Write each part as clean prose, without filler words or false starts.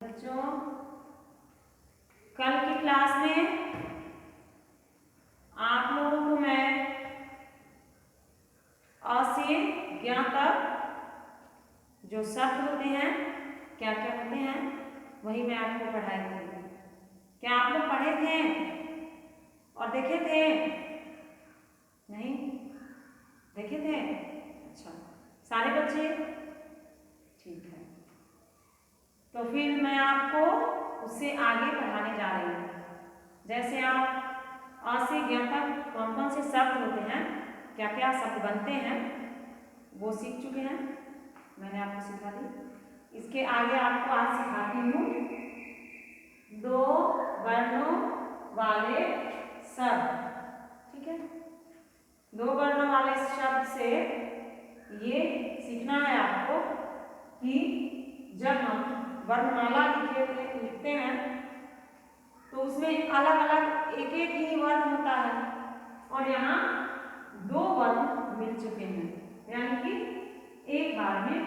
बच्चों, कल की क्लास में आप लोगों को मैं अ से ज्ञ तक जो शब्द होते हैं, क्या क्या होते हैं, वही मैं आपको पढ़ाई थी। क्या आप लोग पढ़े थे और देखे थे? नहीं देखे थे? अच्छा, सारे बच्चे ठीक है। तो फिर मैं आपको उससे आगे पढ़ाने जा रही हूँ। जैसे आप अ से ज्ञ तक कौन कौन से शब्द होते हैं, क्या क्या शब्द बनते हैं, वो सीख चुके हैं, मैंने आपको सिखा दी। इसके आगे आपको आज सिखाती हूँ दो वर्णों वाले शब्द। ठीक है, दो वर्णों वाले शब्द से ये सीखना है आपको कि जब हम वर्णमाला लिखते हैं तो उसमें अलग अलग एक एक ही वर्ण होता है और यहाँ दो वर्ण मिल चुके हैं, यानी कि एक बार में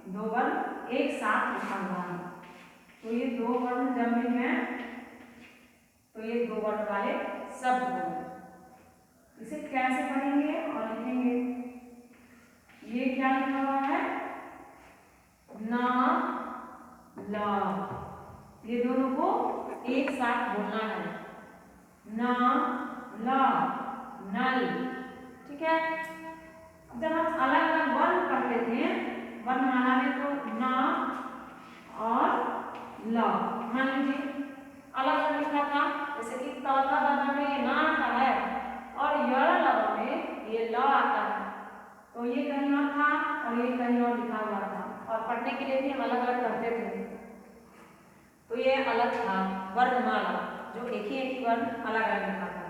दो वर्ण एक साथ लिखा हुआ है। तो ये दो वर्ण जब मिल गए तो ये दो वर्ण वाले शब्द हो गए। इसे कैसे पढ़ेंगे और लिखेंगे? ये क्या लिखा हुआ है? ना ला, ये दोनों को एक साथ बोलना है। ना ला, नल। ठीक है, जब हम अलग अलग वर्ण पढ़ लेते हैं वर्णमाला में तो ना और ला, मान लीजिए अलग अलग लिखा था, जैसे कि त था दादा में ये ना आता है और य लगा में ये ल आता है, तो ये कहीं और था और ये कहीं और लिखा हुआ था और पढ़ने के लिए भी हम अलग अलग पढ़ते थे। तो ये अलग था वर्णमाला, जो एक ही वर्ण अलग अलग लिखा था।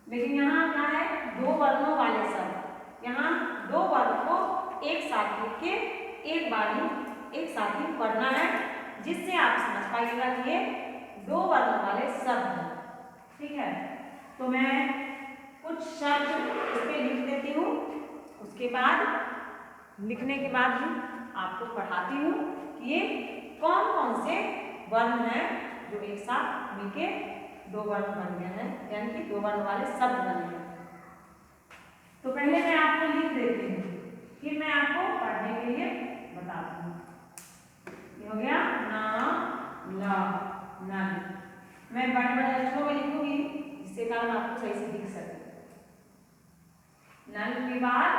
लेकिन यहाँ क्या है? दो वर्णों वाले शब्द। यहाँ दो वर्ण को एक साथ लिख के एक बार ही एक साथ ही पढ़ना है, जिससे आप समझ पाइएगा कि ये दो वर्णों वाले शब्द हैं। ठीक है, तो मैं कुछ शब्द इस पे लिख देती हूँ, उसके बाद लिखने के बाद ही आपको पढ़ाती हूँ कि ये कौन कौन से वर्ण हैं जो एक साथ मिलके दो वर्ण बन गए हैं, यानी कि दो वर्ण वाले शब्द बन गए। तो पहले मैं आपको लिख देती हूँ, फिर मैं आपको पढ़ने के लिए बताती हूँ। ये हो गया ना ला, नल। मैं बड़े बड़े अक्षरों में लिखूंगी जिससे कारण आपको सही से दिख सके। नल के बाद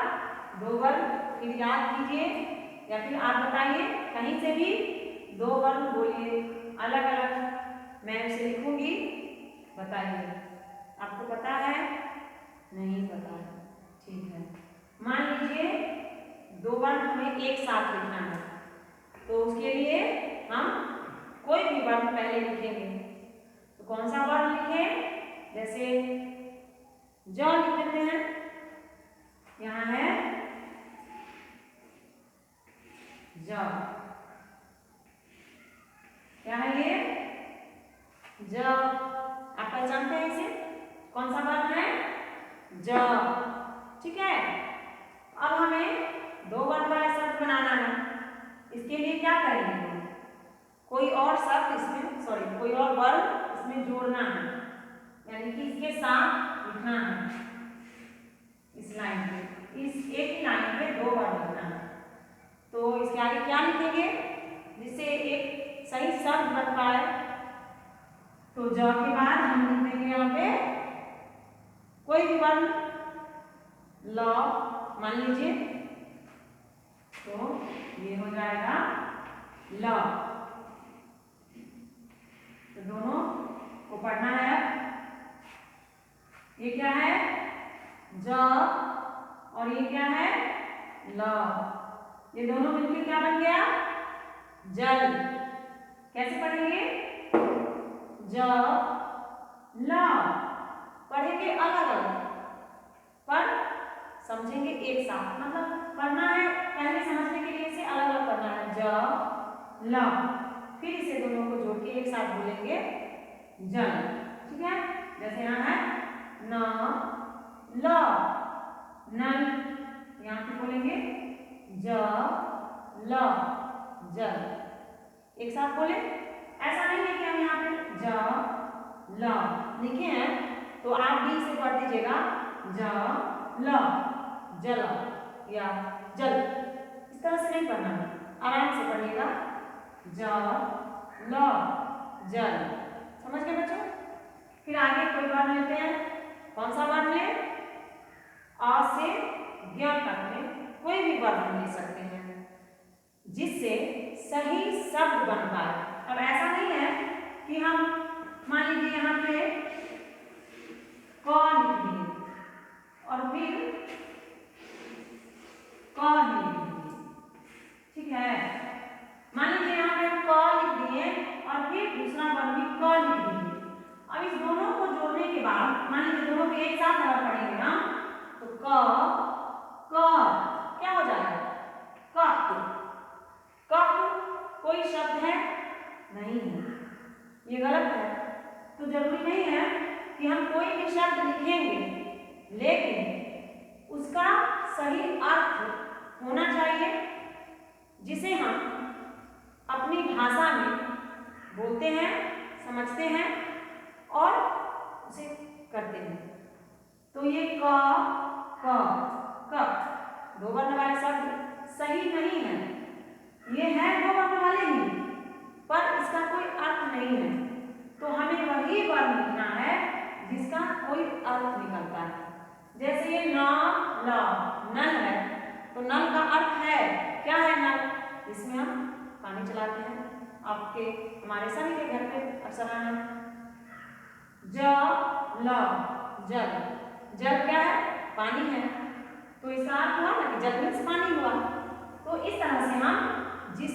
दो वर्ण, फिर याद कीजिए या फिर आप बताइए, कहीं से भी दो वर्ण बोलिए अलग अलग, मैं उसे लिखूंगी, बताइए आपको पता है? नहीं पता है? ठीक है, मान लीजिए दो वर्ण हमें एक साथ लिखना है, तो उसके लिए हम कोई भी वर्ण पहले लिखेंगे। तो कौन सा वर्ण लिखें? जैसे ज लिख लेते हैं, यहाँ है ज, क्या है ये? ज। आप पहचानते हैं इसे? कौन सा वर्ण है? ज। ठीक है, अब हमें दो वर्ण वाले शब्द बनाना है। इसके लिए क्या करेंगे? कोई और शब्द इसमें, सॉरी कोई और वर्ण इसमें जोड़ना है, यानी कि इसके साथ लिखना है। इस लाइन पे, इस एक ही लाइन पे दो वर्ण लिखना है। तो इसके आगे क्या लिखेंगे जिससे एक सही शब्द बन पाए? तो ज के बाद हम लिख देंगे यहाँ पे कोई भी वर्ण, ल मान लीजिए, तो ये हो जाएगा ल। तो दोनों को पढ़ना है। ये क्या है? ज और ये क्या है? ल। ये दोनों मिलकर क्या बन गया? जल। कैसे पढ़ेंगे? ज ल, पढ़ेंगे अलग अलग पर समझेंगे एक साथ, मतलब पढ़ना है पहले समझने के लिए इसे अलग अलग पढ़ना है। ज ल, फिर इसे दोनों को जोड़ के एक साथ बोलेंगे जल। ठीक है, जैसे यहाँ है न ल, नल, यहाँ पे बोलेंगे ज ल, जल। एक साथ बोले। ऐसा नहीं है कि हम यहाँ पे ज ल लिखे हैं तो आप भी इसे पढ़ दीजिएगा ज ल जल या जल, इस तरह से नहीं पढ़ना है, आराम से पढ़िएगा ज ल जल। समझ गए बच्चों? फिर आगे कोई वर्ण लेते हैं। कौन सा वर्ण ले? अ से ज्ञ तक में कोई भी वर्ण ले सकते हैं जिससे सही शब्द बन पाए। अब ऐसा नहीं है कि हम मान लीजिए यहाँ पे क लिख दिए और फिर क लिख दिए, ठीक है। मान लीजिए यहाँ पे हम क लिख दिए और फिर दूसरा वर्ण भी क लिख दिए। अब इस दोनों को जोड़ने के बाद मान लीजिए दोनों को एक साथ अगर पढ़ेंगे ना तो क क्या हो जाएगा? कक। कक कोई शब्द है? नहीं है, ये गलत है। तो जरूरी नहीं है कि हम कोई भी शब्द लिखेंगे, लेकिन उसका सही अर्थ होना चाहिए जिसे हम अपनी भाषा में बोलते हैं, समझते हैं और उसे करते हैं। तो ये क दो वर्ण वाले शब्द सही नहीं है, ये है दो वर्ण वाले ही, पर इसका कोई अर्थ नहीं है। तो हमें वही वर्ण लिखना है जिसका कोई अर्थ निकलता है। जैसे ये न ल नल है, तो नल का अर्थ है, क्या है नल? इसमें हम पानी चलाते हैं, आपके हमारे सभी के घर पे अक्सर आना। ज ल जल, जल क्या है? पानी है, तो इसका अर्थ हुआ ना कि जल में पानी हुआ। तो इस तरह से हम जिस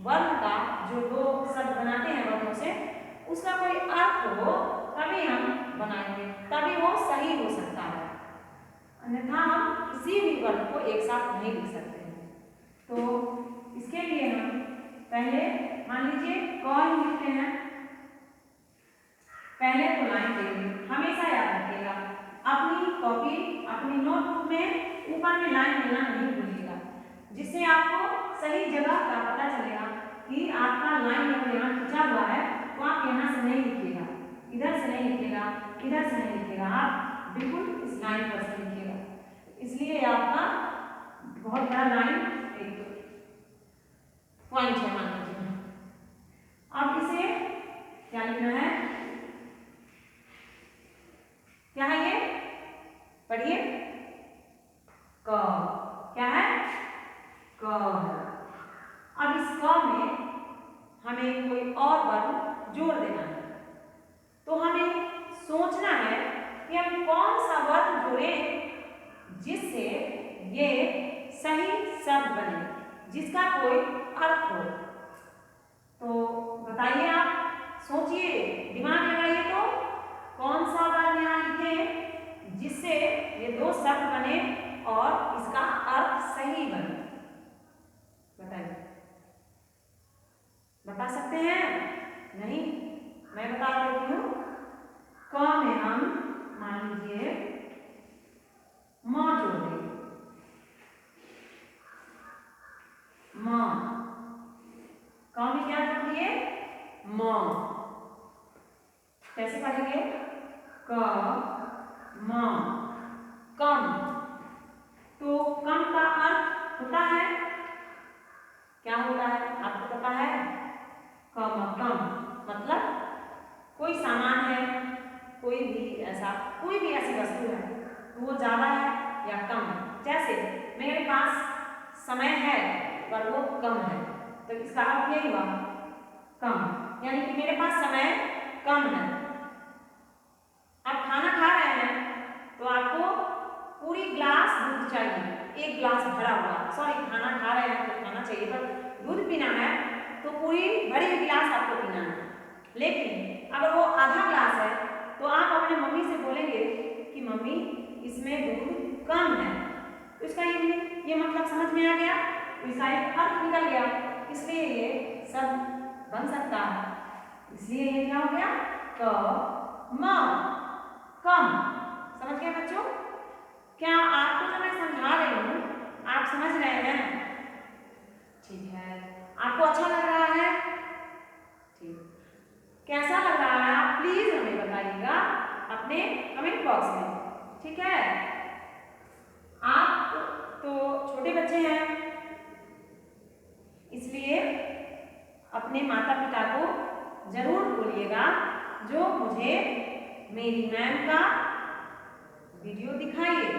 वर्ण का जो दो शब्द बनाते हैं वर्णों से, उसका कोई अर्थ हो तभी हम बनाएंगे, तभी वो सही हो सकता है, अन्यथा हम किसी भी वर्ण को एक साथ नहीं लिख सकते हैं। तो इसके लिए हम पहले मान लीजिए क लिखते हैं, पहले तो लाइन देंगे, हमेशा याद रखिएगा अपनी कॉपी अपनी नोटबुक में ऊपर में लाइन देना नहीं भूलिएगा, जिससे आपको सही जगह का पता चलेगा कि आपका लाइन अगर यहाँ खिंचा हुआ है तो आप यहाँ से नहीं लिखिएगा, इधर से नहीं लिखिएगा, इधर से नहीं लिखिएगा, आप बिल्कुल इस लाइन पर से लिखिएगा। इसलिए आपका बहुत बड़ा लाइन एक पॉइंट है मान लीजिए। अब इसे क्या लिखना है? क्या है ये? पढ़िए, क। क्या है? क है। अब इस क में हमें कोई और वर्ण जोड़ देना है, तो हमें सोचना है कि हम कौन सा वर्ण जोड़ें जिससे ये सही शब्द बने, जिसका कोई अर्थ हो। तो बताइए, आप सोचिए, दिमाग लगाइए, तो कौन सा वर्ण यहाँ लिखें जिससे ये दो शब्द बने और इसका अर्थ सही बने? बताइए, बता सकते हैं? नहीं, मैं बता देती हूँ। क में हम मान लीजिए म जोड़ देंगे, म। क में क्या जोड़ दिए? म। कैसे पढ़ेंगे? क म, कम। तो कम का अर्थ होता है, क्या होता है आपको पता है? कम। कम मतलब कोई सामान है, कोई भी ऐसी वस्तु है, तो वो ज्यादा है या कम है। जैसे मेरे पास समय है पर वो कम है, तो इसका अर्थ यही हुआ कम, यानी कि मेरे पास समय कम है। आप खाना खा रहे हैं तो आपको पूरी गिलास दूध चाहिए, एक गिलास भरा हुआ, सॉरी खाना खा रहे हैं तो खाना चाहिए, पर दूध पीना है तो पूरी भरी हुई गिलास आपको पीना है। लेकिन अगर वो आधा गिलास है तो आप अपने मम्मी से बोलेंगे कि मम्मी इसमें दूध कम है, तो इसका ये मतलब समझ में आ गया, तो इसका एक अर्थ निकल गया, इसलिए ये सब बन सकता है। इसलिए ये क्या हो गया? क म, कम। समझ गए बच्चों? क्या आपको जो मैं समझा रही हूँ आप समझ रहे हैं? ठीक है, आपको अच्छा लग रहा है? कैसा लग रहा है आप प्लीज हमें बताइएगा अपने कमेंट बॉक्स में, ठीक है। आप तो छोटे बच्चे हैं, इसलिए अपने माता पिता को जरूर बोलिएगा जो मुझे मेरी मैम का वीडियो दिखाइए,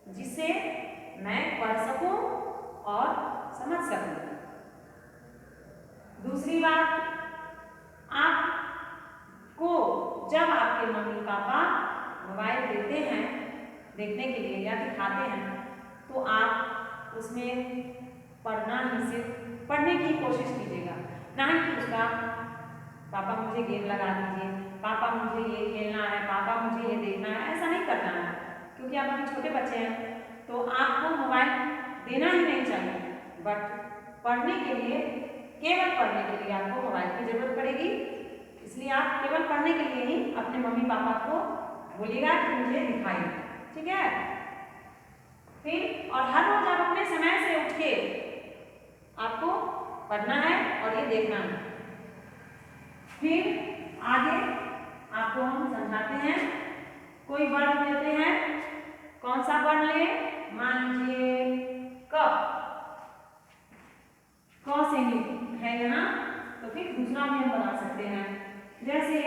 जिससे मैं पढ़ सकूं और समझ सकूं। दूसरी बात, आपको जब आपके मम्मी पापा मोबाइल देते हैं देखने के लिए या दिखाते हैं, तो आप उसमें पढ़ना ही सिर्फ पढ़ने की कोशिश कीजिएगा, ना कि उसका पापा मुझे गेम लगा दीजिए, पापा मुझे ये खेलना है, पापा मुझे ये देखना है, ऐसा नहीं करना है। क्योंकि आप अभी छोटे बच्चे हैं तो आपको मोबाइल देना ही नहीं चाहिए, बट पढ़ने के लिए, केवल पढ़ने के लिए आपको मोबाइल की जरूरत पड़ेगी। इसलिए आप केवल पढ़ने के लिए ही अपने मम्मी पापा को बोलिएगा कि मुझे दिखाइए, ठीक है। फिर और हर रोज आप अपने समय से उठ के आपको पढ़ना है और ये देखना है। फिर आगे आपको हम समझाते हैं, कोई वर्ड लेते हैं, कौन सा वर्ड ले, मान लीजिए क से है यहाँ, तो फिर दूसरा भी हम बना सकते हैं। जैसे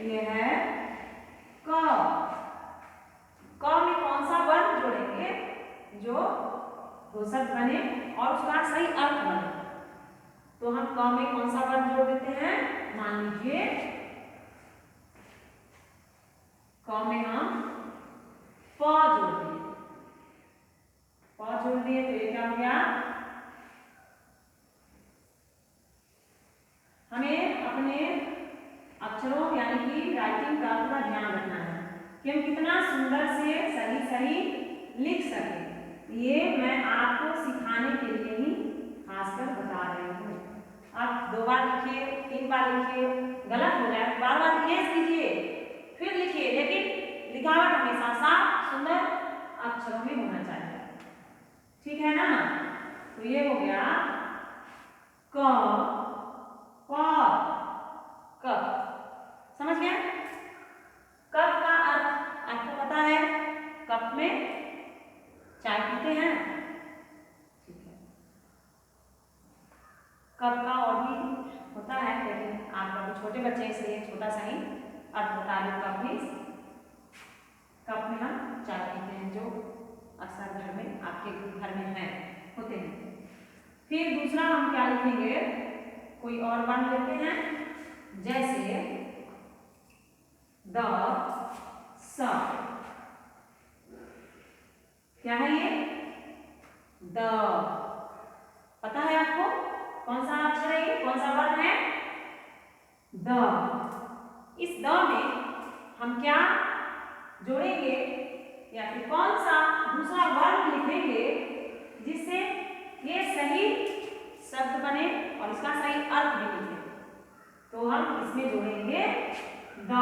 ये है क में कौन सा वर्ण जोड़ेंगे जो दो शब्द बने और उसका सही अर्थ बने, तो हम क में कौन सा वर्ण जोड़ देते हैं, मान लीजिए क में हम प जोड़ दिए, प जोड़ दिए तो ये क्या हो गया। हमें अपने अक्षरों यानी कि राइटिंग का पूरा ध्यान रखना है कि हम कितना सुंदर से सही सही लिख सकें। ये मैं आपको सिखाने के लिए ही खासकर बता रही हूँ। आप 2 बार लिखिए, 3 बार लिखिए, गलत हो जाए बार बार इरेज कीजिए, फिर लिखिए, लेकिन लिखावट हमेशा साफ सुंदर अक्षरों में होना चाहिए, ठीक है ना। तो ये हो गया क प कप, समझ गए। कप का अर्थ आपको पता है, कप में चाय पीते हैं, ठीक है। कप का और भी होता है, लेकिन आप अभी छोटे बच्चे इसलिए छोटा सा ही अर्थ बता रहे। कप में, कप में हम चाय पीते हैं, जो अक्सर घर में आपके घर में है, होते हैं। फिर दूसरा हम क्या लिखेंगे, कोई और वर्ण लेते हैं, जैसे द स, क्या है ये, द, पता है आपको कौन सा अक्षर है ये, कौन सा वर्ण है, द। इस द में हम क्या जोड़ेंगे या फिर कौन सा दूसरा वर्ण लिखेंगे जिससे ये सही शब्द बने और इसका सही अर्थ भी लिखे, तो हम इसमें जोड़ेंगे द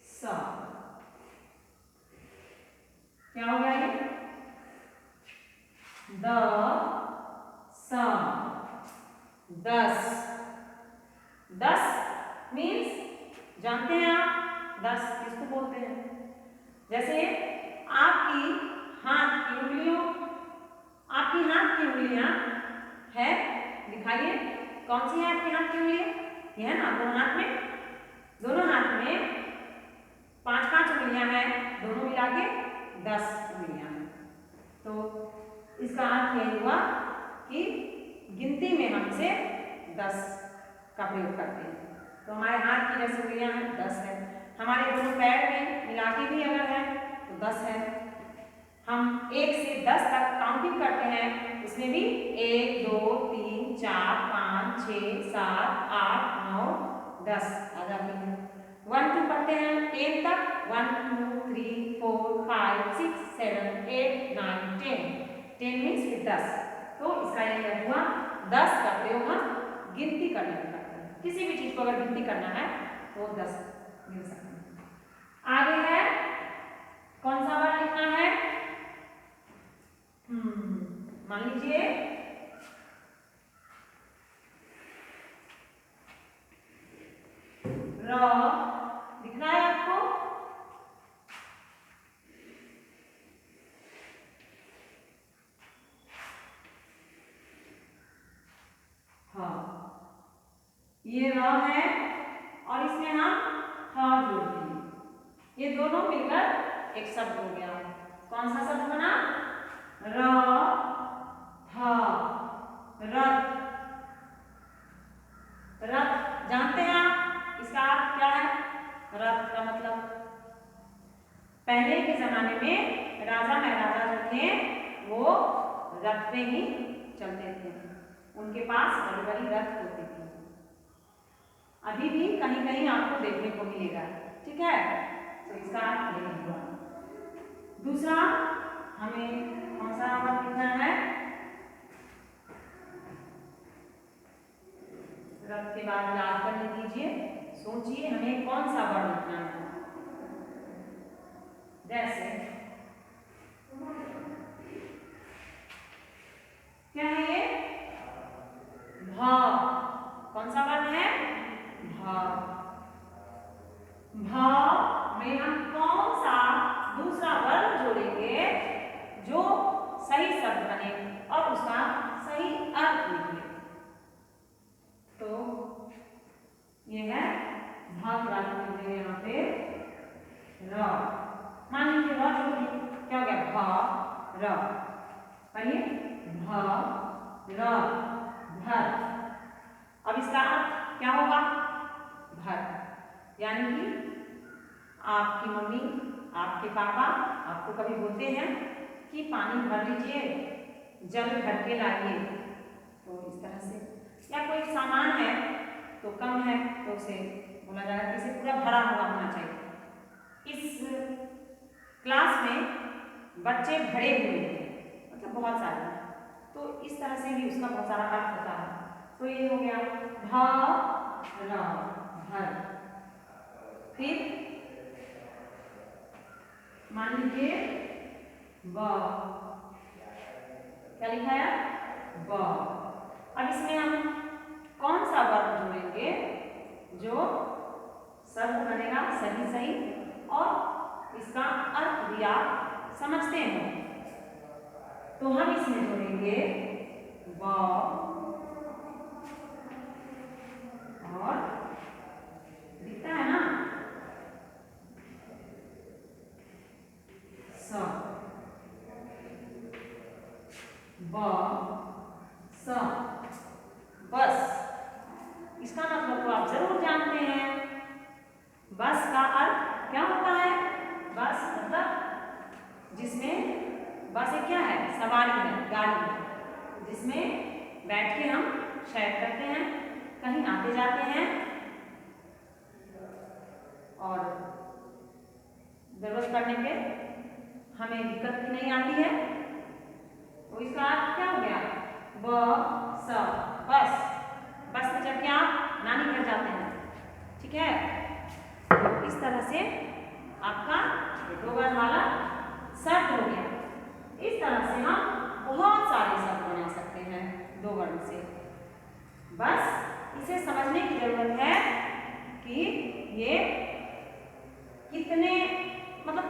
स। क्या हो गया ये, द स, 10। 10 मीन्स जानते हैं आप 10 किसको बोलते हैं। जैसे आपकी हाथ की उंगलियों, आपकी हाथ की उंगलियां है, दिखाइए कौन सी है आपके हाथ की उंगलियां, ये है ना, दोनों हाथ में, दोनों हाथ में 5-5 उंगलियां हैं, दोनों मिला के 10 उंगलियां हैं। तो इसका अर्थ यह हुआ कि गिनती में हमसे 10 का प्रयोग करते हैं। तो हमारे हाथ की जैसे उंगलियां हैं 10 है, हमारे दोनों पैर में मिला के भी अगर है तो 10 है। हम 1 से 10 तक काउंटिंग करते हैं, उसमें भी 1 2 3 4 5 6 7 8 9 10 आ जाते हैं। 1 2 पढ़ते हैं 10 तक, 1 2 3 4 5 6 7 8 9 10, 10 मीन्स 10। तो इसका यह हुआ 10 का प्रयोग हम गिनती करने में करते हैं। किसी भी चीज को अगर गिनती करना है तो 10 गिन सकते हैं। आगे है कौन सा वर्ड लिखना है, मान लीजिए ये र है और इसमें हम ह जोड़ देंगे, ये दोनों मिलकर एक शब्द हो गया। कौन सा शब्द बना? र थ, रथ। रथ जानते हैं आप इसका अर्थ क्या है? रथ का मतलब पहले के जमाने में राजा महाराजा जो थे वो रथ पे ही चलते थे, उनके पास बड़ी बड़ी रथ होती थी। अभी भी कहीं कहीं आपको देखने को मिलेगा, ठीक है? तो इसका अर्थ ये हुआ। दूसरा हमें कौन सा वर्ड लिखना है? रथ के बाद याद करने दीजिए, सोचिए हमें कौन सा वर्ड लिखना है। जैसे क्या है ये? भ। कौन सा वर्ड है? भ। भ में हम कौन सा दूसरा वर्ड जोड़ेंगे जो सही शब्द बने और उसका सही अर्थ लिखिए। तो ये है भ के बाद लिखेंगे यहाँ पे र। मान लीजिए र जोड़ दिए, क्या हो गया? भ र। पढ़िए, भ र भर। अब इसका अर्थ क्या होगा? भर। यानी कि आपकी मम्मी, आपके पापा आपको कभी बोलते हैं कि पानी भर लीजिए, जल भर के लाइए, तो इस तरह से। या कोई सामान है तो कम है तो उसे बोला जाएगा कि इसे पूरा भरा हुआ होना चाहिए। इस क्लास में बच्चे भरे हुए हैं, मतलब बहुत सारे, तो इस तरह से भी उसका बहुत सारा अर्थ होता है। तो ये हो गया भ र भर। फिर मान लीजिए ब, क्या लिखा है? ब। अब इसमें हम कौन सा वर्ड जोड़ेंगे जो शब्द बनेगा सही सही और इसका अर्थ भी आप समझते हो? तो हम इसमें जोड़ेंगे ब और दिखता है ना स, ब स, बस। इसका मतलब तो आप जरूर जानते हैं। बस का अर्थ क्या होता है? बस मतलब जिसमें बस एक क्या है? सवारी है, गाड़ी है, जिसमें बैठ के हम सैर करते हैं, कहीं आते जाते हैं और जरूरत पड़ने पे हमें दिक्कत भी नहीं आती है। तो इसका अर्थ क्या हो गया? ब स, बस। बस में चढ़ के आप नानी घर जाते हैं, ठीक है? तो इस तरह से आपका दो वर्ड वाला शब्द हो गया। इस तरह से हम बहुत सारे शब्द बना सकते हैं दो वर्ड से। बस इसे समझने की जरूरत है कि ये कितने, मतलब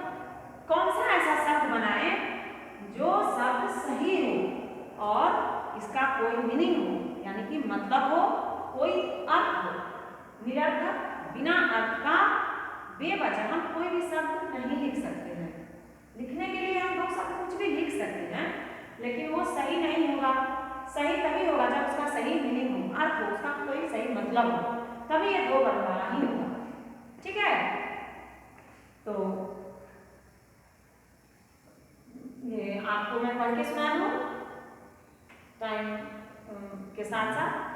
कौन सा ऐसा शब्द बनाए जो शब्द सही हो और इसका कोई मीनिंग हो, यानी कि मतलब हो, कोई अर्थ हो। निरर्थक, बिना अर्थ का, बेवजह हम कोई भी शब्द नहीं लिख सकते हैं। लिखने के लिए हम दो शब्द कुछ भी लिख सकते हैं, लेकिन वो सही नहीं होगा। सही तभी होगा जब उसका सही मीनिंग हो, अर्थ हो, उसका कोई सही मतलब हो, तभी ये दो वर्ण वाला ही होगा, ठीक है? तो ये आपको मैं पढ़ के सुना दूं टाइम के साथ साथ।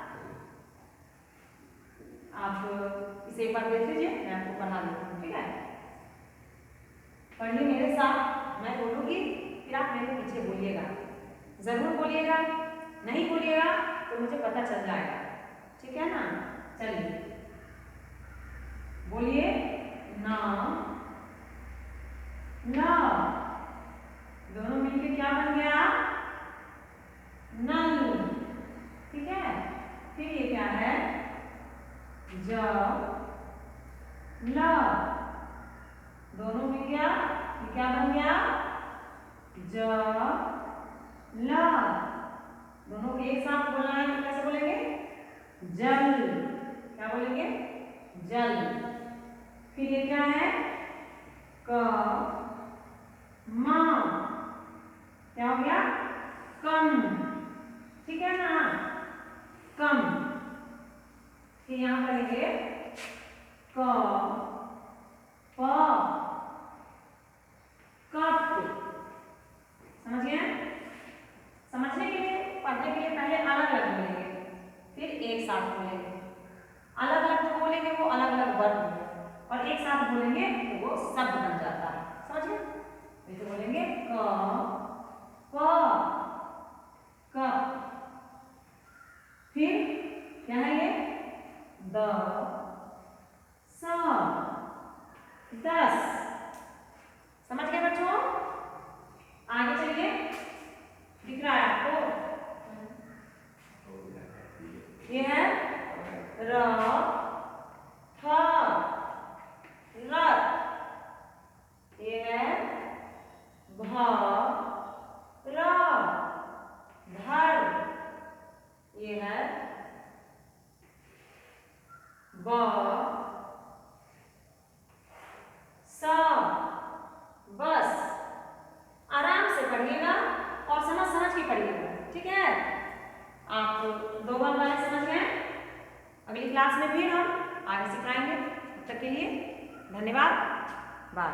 आप इसे एक बार देख लीजिए, मैं आपको पढ़ा देती हूँ, ठीक है? पढ़िए मेरे साथ, मैं बोलूँगी फिर आप मेरे पीछे बोलिएगा। जरूर बोलिएगा, नहीं बोलिएगा तो मुझे पता चल जाएगा, ठीक है ना? चलिए बोलिए। ना ना, दोनों मिलके क्या बन गया? नल, ठीक है? फिर ये क्या है? ज ल, दोनों मिल गया, ये क्या बन गया? ज ल। दोनों को एक साथ बोलना है तो कैसे बोलेंगे? जल, क्या बोलेंगे? जल। फिर ये क्या है? क म, क्या हो गया? कम। ठीक है ना? कम। फिर यहां करेंगे क प कप। समझ गए? समझने के लिए, पढ़ने के लिए पहले अलग अलग बोलेंगे, फिर एक साथ बोलेंगे। अलग अलग जो बोलेंगे वो अलग अलग वर्ड होंगे, और एक साथ बोलेंगे तो वो शब्द बन जाता है। समझ गए? जैसे बोलेंगे क प कप। फिर क्या है ये? द स दस। समझ गए बच्चों? आगे चलिए, दिख रहा है आपको? ये है र थ रथ। ये है भ र धर। ये है ब स बस। आराम से पढ़िएगा और समझ समझ के पढ़िएगा, ठीक है? आप 2 बार वाले समझ गए? अगली क्लास में फिर हम आगे सिखाएंगे। तब तक के लिए धन्यवाद। बाय।